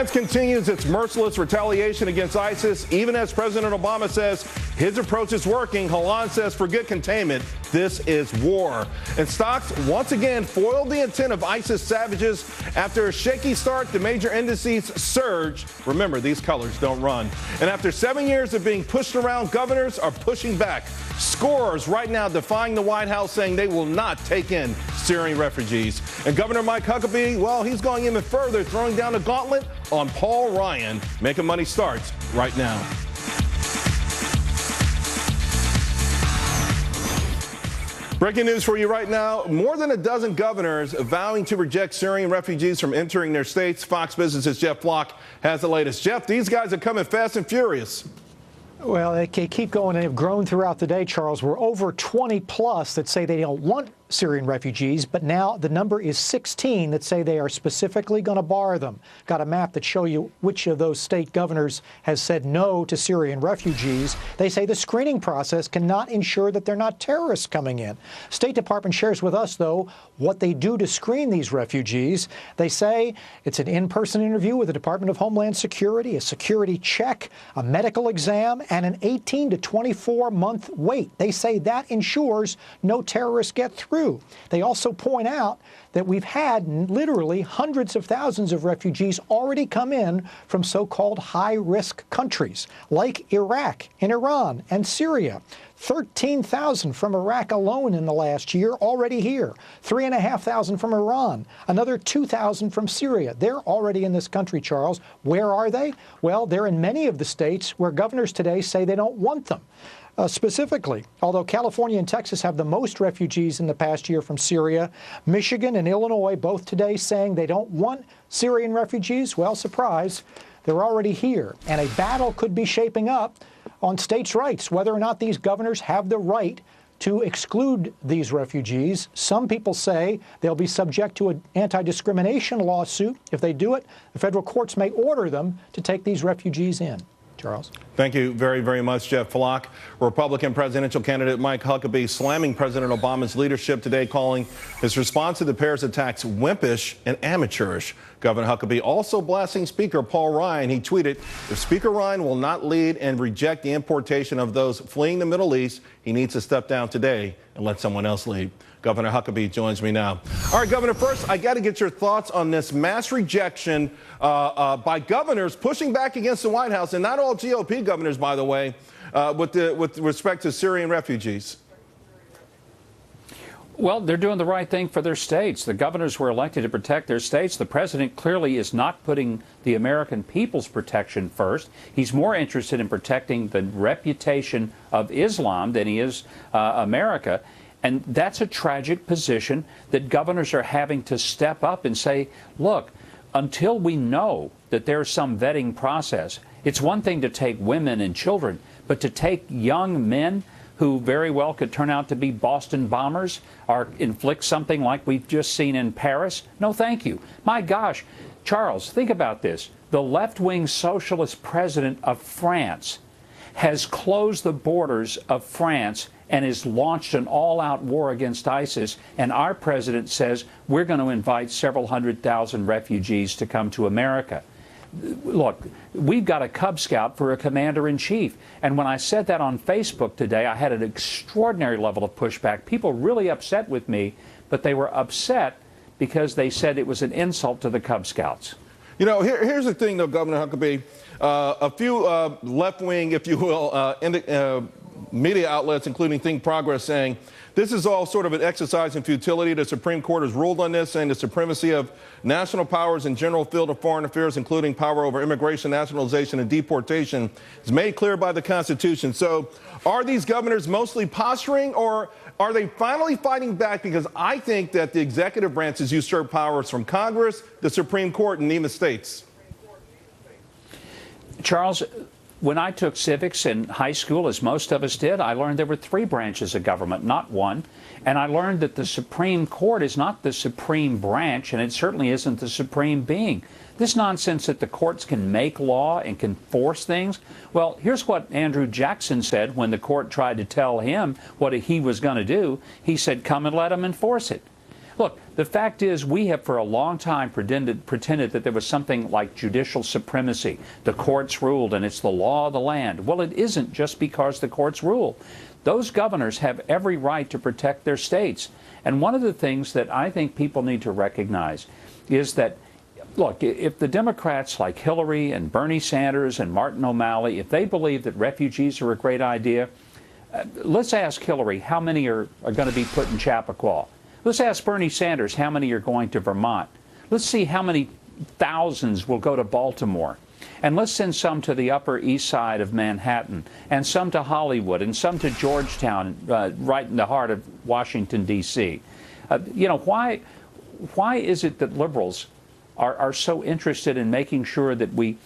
France continues its merciless retaliation against ISIS, even as President Obama says his approach is working. Hollande says forget containment. This is war. And stocks once again foiled the intent of ISIS savages. After a shaky start, the major indices surged. Remember, these colors don't run. And after 7 years of being pushed around, governors are pushing back. Scores right now defying the White House, saying they will not take in Syrian refugees. And Governor Mike Huckabee, well, he's going even further, throwing down the gauntlet on Paul Ryan. Making Money starts right now. Breaking news for you right now. More than a dozen governors vowing to reject Syrian refugees from entering their states. Fox Business's Jeff Flock has the latest. Jeff, these guys are coming fast and furious. Well, they keep going and have grown throughout the day, Charles. We're over 20 plus that say they don't want Syrian refugees, but now the number is 16 that say they are specifically going to bar them. Got a map that show you which of those state governors has said no to Syrian refugees. They say the screening process cannot ensure that they're not terrorists coming in. State Department shares with us, though, what they do to screen these refugees. They say it's an in-person interview with the Department of Homeland Security, a security check, a medical exam, and an 18 to 24-month wait. They say that ensures no terrorists get through. They also point out that we've had literally hundreds of thousands of refugees already come in from so-called high-risk countries like Iraq and Iran and Syria. 13,000 from Iraq alone in the last year already here. 3,500 from Iran. Another 2,000 from Syria. They're already in this country, Charles. Where are they? Well, they're in many of the states where governors today say they don't want them. Specifically, although California and Texas have the most refugees in the past year from Syria, Michigan and Illinois both today saying they don't want Syrian refugees. Well, surprise, they're already here. And a battle could be shaping up on states' rights, whether or not these governors have the right to exclude these refugees. Some people say they'll be subject to an anti-discrimination lawsuit. If they do it, the federal courts may order them to take these refugees in. Charles. Thank you very, very much, Jeff Flock. Republican presidential candidate Mike Huckabee slamming President Obama's leadership today, calling his response to the Paris attacks wimpish and amateurish. Governor Huckabee also blasting Speaker Paul Ryan. He tweeted, if Speaker Ryan will not lead and reject the importation of those fleeing the Middle East, he needs to step down today and let someone else lead. Governor Huckabee joins me now. All right, Governor, first, I got to get your thoughts on this mass rejection by governors pushing back against the White House, and not all GOP governors, by the way, with respect to Syrian refugees. Well, they're doing the right thing for their states. The governors were elected to protect their states. The president clearly is not putting the American people's protection first. He's more interested in protecting the reputation of Islam than he is America. And that's a tragic position that governors are having to step up and say, look, until we know that there's some vetting process, it's one thing to take women and children, but to take young men who very well could turn out to be Boston bombers or inflict something like we've just seen in Paris, no thank you. My gosh, Charles, think about this. The left-wing socialist president of France has closed the borders of France and has launched an all-out war against ISIS, and our president says we're going to invite several 100,000 refugees to come to America. Look, we've got a Cub Scout for a commander-in-chief, and when I said that on Facebook today, I had an extraordinary level of pushback. People really upset with me, but they were upset because they said it was an insult to the Cub Scouts. You know, here's the thing, though, Governor Huckabee. A few left-wing, if you will, media outlets, including Think Progress, saying this is all sort of an exercise in futility. The Supreme Court has ruled on this, saying the supremacy of national powers in general field of foreign affairs, including power over immigration, nationalization, and deportation, is made clear by the Constitution. So are these governors mostly posturing, or are they finally fighting back? Because I think that the executive branch has usurped powers from Congress, the Supreme Court, and even states. Charles, when I took civics in high school, as most of us did, I learned there were 3 branches of government, not one. And I learned that the Supreme Court is not the supreme branch, and it certainly isn't the supreme being. This nonsense that the courts can make law and can force things. Well, here's what Andrew Jackson said when the court tried to tell him what he was going to do. He said, come and let them enforce it. Look, the fact is we have for a long time pretended that there was something like judicial supremacy. The courts ruled and it's the law of the land. Well, it isn't just because the courts rule. Those governors have every right to protect their states. And one of the things that I think people need to recognize is that, look, if the Democrats like Hillary and Bernie Sanders and Martin O'Malley, if they believe that refugees are a great idea, let's ask Hillary how many are going to be put in Chappaqua. Let's ask Bernie Sanders how many are going to Vermont. Let's see how many thousands will go to Baltimore. And let's send some to the Upper East Side of Manhattan, and some to Hollywood, and some to Georgetown, right in the heart of Washington, D.C. You know, why is it that liberals are so interested in making sure that we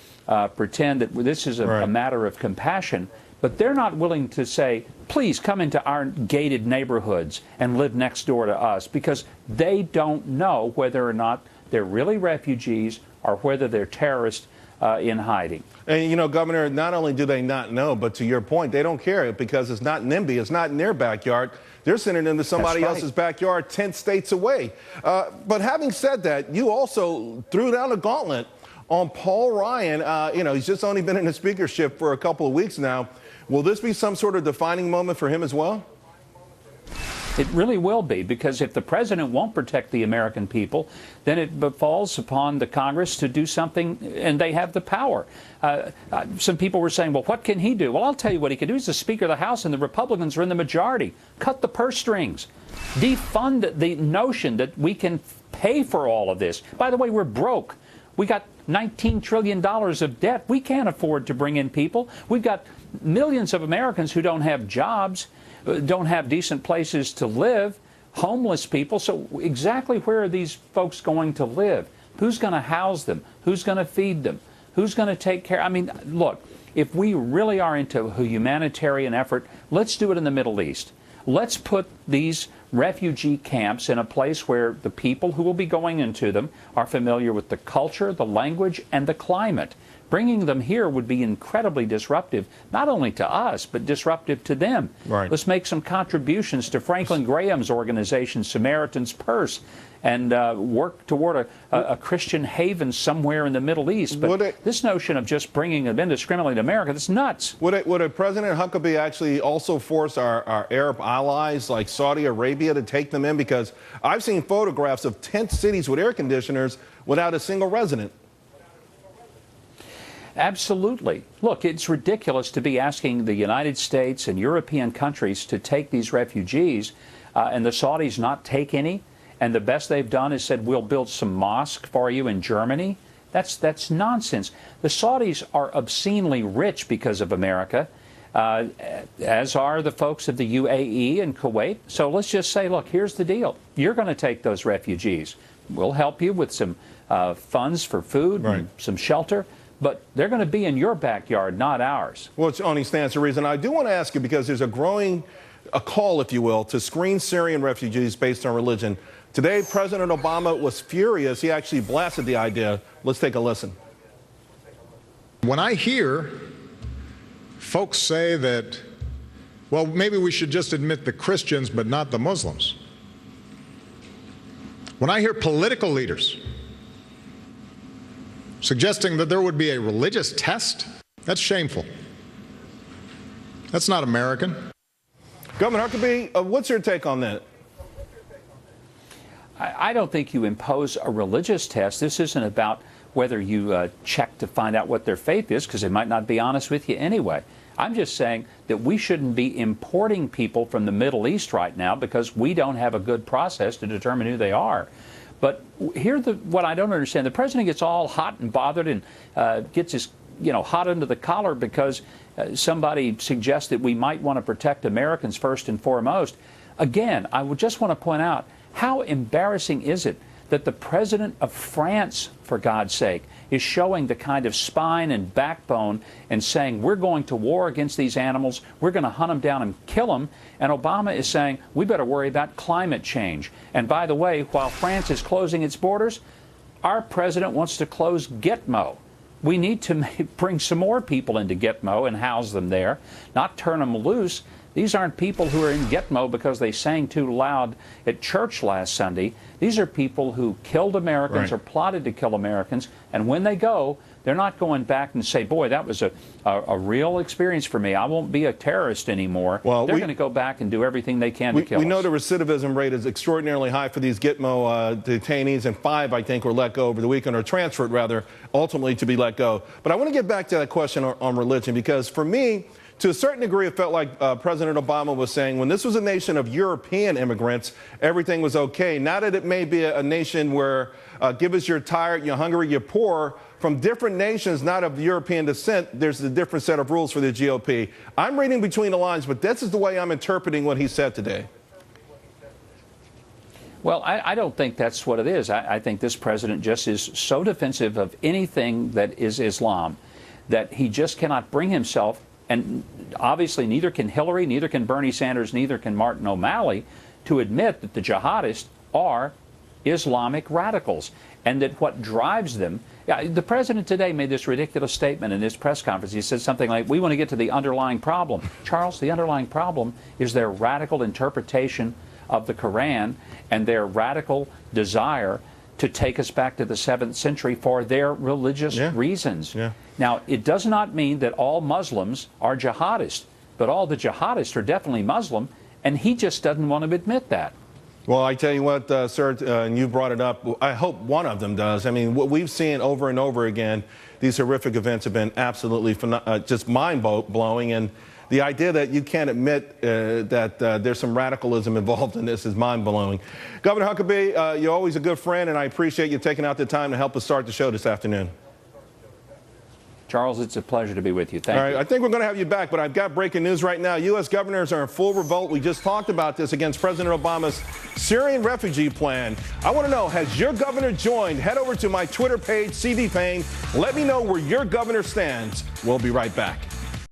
pretend that this is a matter of compassion, but they're not willing to say, please come into our gated neighborhoods and live next door to us, because they don't know whether or not they're really refugees or whether they're terrorists in hiding. And, you know, Governor, not only do they not know, but to your point, they don't care because it's not NIMBY. It's not in their backyard. They're sending them to somebody else's backyard 10 states away. But having said that, you also threw down a gauntlet on Paul Ryan. You know, he's just only been in the speakership for a couple of weeks now. Will this be some sort of defining moment for him as well? It really will be, because if the president won't protect the American people, then it falls upon the Congress to do something, and they have the power. Some people were saying, well, what can he do? Well, I'll tell you what he can do. He's the Speaker of the House, and the Republicans are in the majority. Cut the purse strings. Defund the notion that we can pay for all of this. By the way, we're broke. We got $19 trillion of debt. We can't afford to bring in people. We've got millions of Americans who don't have jobs, don't have decent places to live, homeless people. So exactly where are these folks going to live? Who's going to house them? Who's going to feed them? Who's going to take care? I mean, look, if we really are into a humanitarian effort, let's do it in the Middle East. Let's put these refugee camps in a place where the people who will be going into them are familiar with the culture, the language, and the climate. Bringing them here would be incredibly disruptive, not only to us, but disruptive to them. Right. Let's make some contributions to Franklin Graham's organization, Samaritan's Purse, and work toward a Christian haven somewhere in the Middle East. But this notion of just bringing them indiscriminately to America, that's nuts. Would a President Huckabee actually also force our Arab allies like Saudi Arabia to take them in? Because I've seen photographs of tent cities with air conditioners without a single resident. Absolutely. Look, it's ridiculous to be asking the United States and European countries to take these refugees and the Saudis not take any. And the best they've done is said, we'll build some mosque for you in Germany. That's nonsense. The Saudis are obscenely rich because of America, as are the folks of the UAE and Kuwait. So let's just say, look, here's the deal. You're going to take those refugees. We'll help you with some funds for food and some shelter. But they're going to be in your backyard, not ours. Well, it only stands to reason. I do want to ask you, because there's a call, if you will, to screen Syrian refugees based on religion. Today, President Obama was furious. He actually blasted the idea. Let's take a listen. When I hear folks say that, well, maybe we should just admit the Christians but not the Muslims. When I hear political leaders suggesting that there would be a religious test, that's shameful. That's not American. Governor Huckabee, what's your take on that? I don't think you impose a religious test. This isn't about whether you check to find out what their faith is, because they might not be honest with you anyway. I'm just saying that we shouldn't be importing people from the Middle East right now because we don't have a good process to determine who they are. But here's what I don't understand. The president gets all hot and bothered and gets his, hot under the collar because somebody suggests that we might want to protect Americans first and foremost. Again, I would just want to point out, how embarrassing is it that the president of France, for God's sake, is showing the kind of spine and backbone and saying, we're going to war against these animals, we're going to hunt them down and kill them, and Obama is saying, we better worry about climate change. And by the way, while France is closing its borders, our president wants to close Gitmo. We need to bring some more people into Gitmo and house them there, not turn them loose. These aren't people who are in Gitmo because they sang too loud at church last Sunday. These are people who killed Americans or plotted to kill Americans. And when they go, they're not going back and say, boy, that was a real experience for me. I won't be a terrorist anymore. Well, they're going to go back and do everything they can to kill us. We know the recidivism rate is extraordinarily high for these Gitmo detainees, and 5, I think, were let go over the weekend, or transferred, rather, ultimately to be let go. But I want to get back to that question on religion, because for me, to a certain degree, it felt like President Obama was saying when this was a nation of European immigrants, everything was okay. Now that it may be a nation where give us you're tired, you're hungry, you're poor, from different nations, not of European descent, there's a different set of rules for the GOP. I'm reading between the lines, but this is the way I'm interpreting what he said today. Well, I don't think that's what it is. I think this president just is so defensive of anything that is Islam that he just cannot bring himself. And obviously neither can Hillary, neither can Bernie Sanders, neither can Martin O'Malley, to admit that the jihadists are Islamic radicals, and that what drives them. The president today made this ridiculous statement in his press conference. He said something like, we want to get to the underlying problem. Charles, the underlying problem is their radical interpretation of the Quran and their radical desire to take us back to the 7th century for their religious reasons. Now, it does not mean that all Muslims are jihadists, but all the jihadists are definitely Muslim, and he just doesn't want to admit that. Well, I tell you what, sir, and you brought it up, I hope one of them does. I mean, what we've seen over and over again, these horrific events have been absolutely just mind-blowing, and the idea that you can't admit that there's some radicalism involved in this is mind-blowing. Governor Huckabee, you're always a good friend, and I appreciate you taking out the time to help us start the show this afternoon. Charles, it's a pleasure to be with you. Thank you. All right, I think we're going to have you back, but I've got breaking news right now. U.S. governors are in full revolt. We just talked about this against President Obama's Syrian refugee plan. I want to know, has your governor joined? Head over to my Twitter page, CD Payne. Let me know where your governor stands. We'll be right back.